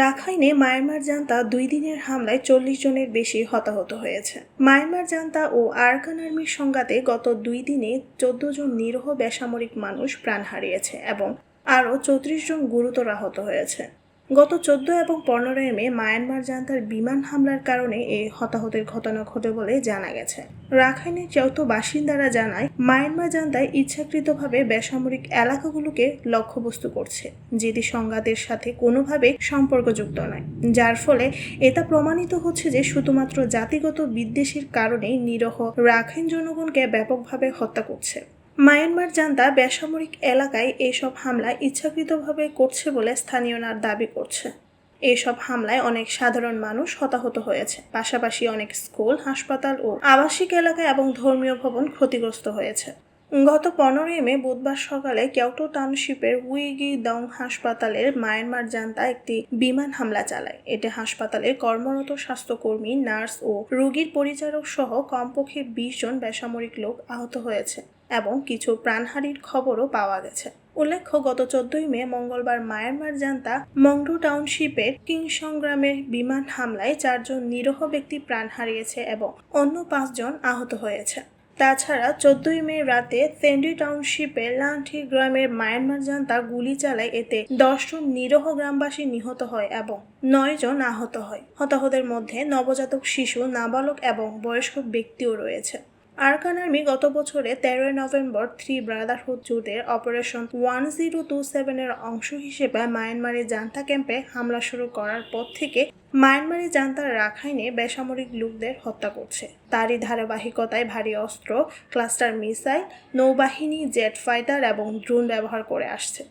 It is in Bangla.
রাখাইনে মায়ানমার জান্তা 2 দিনের হামলায় 40 জনের বেশি হতাহত হয়েছে। মায়ানমার জান্তা ও আরাকান আর্মির সংঘাতে গত 2 দিনে 14 জন নিরীহ বেসামরিক মানুষ প্রাণ হারিয়েছে এবং আরও 34 জন গুরুতর আহত হয়েছে। গত 14 এবং 15 মে মায়ানমার জান্তার বিমান হামলার কারণে এই হতাহতের ঘটনা ঘটে বলে জানা গেছে। রাখাইনের চৌথ বাসিন্দারা জানায়, মায়ানমার জান্তায় ইচ্ছাকৃতভাবে বেসামরিক এলাকাগুলোকে লক্ষ্যবস্তু করছে, যেটি সংঘাতের সাথে কোনোভাবে সম্পর্কযুক্ত নয়, যার ফলে এটা প্রমাণিত হচ্ছে যে শুধুমাত্র জাতিগত বিদ্বেষের কারণেই নিরীহ রাখাইন জনগণকে ব্যাপকভাবে হত্যা করছে। মায়ানমার জান্তা বেসামরিক এলাকায় এসব হামলা ইচ্ছাকৃতভাবে করছে বলে স্থানীয়রা দাবি করছে। এসব হামলায় অনেক সাধারণ মানুষ হতাহত হয়েছে, পাশাপাশি অনেক স্কুল, হাসপাতাল ও আবাসিক এলাকা এবং ধর্মীয় ভবন ক্ষতিগ্রস্ত হয়েছে। গত 15 মে বুধবার সকালে কেওটো টাউনশিপের উইগি দং হাসপাতালের মায়ানমার জান্তা একটি বিমান হামলা চালায়। এতে হাসপাতালে কর্মরত স্বাস্থ্যকর্মী, নার্স ও রোগীর পরিচারক সহ কমপক্ষে 20 জন বেসামরিক লোক আহত হয়েছে এবং কিছু প্রাণহানির খবরও পাওয়া গেছে। উল্লেখ্য, গত 14 মে মঙ্গলবার মায়ানমার জান্তা মংডু টাউনশিপের কিংসংগ্রামের বিমান হামলায় 4 জন নিরীহ ব্যক্তি প্রাণ হারিয়েছে এবং অন্য 5 জন আহত হয়েছে। তাছাড়া 14 মে রাতে সেন্ডি টাউনশিপের লান্ঠি গ্রামের মায়ানমার জান্তা গুলি চালায়। এতে 10 জন নিরীহ গ্রামবাসী নিহত হয় এবং 9 জন আহত হয়। হতাহতের মধ্যে নবজাতক শিশু, নাবালক এবং বয়স্ক ব্যক্তিও রয়েছে। আরাকান আর্মি গত বছরে 13 নভেম্বর 3 ব্রাদারহুড জোটের অপারেশন 1027 এর অংশ হিসেবে মায়ানমারে জান্তা ক্যাম্পে হামলা শুরু করার পর থেকে মায়ানমারে জান্তার রাখাইনে বেসামরিক লোকদের হত্যা করছে। তারই ধারাবাহিকতায় ভারী অস্ত্র, ক্লাস্টার মিসাইল, নৌবাহিনী, জেট ফাইটার এবং ড্রোন ব্যবহার করে আসছে।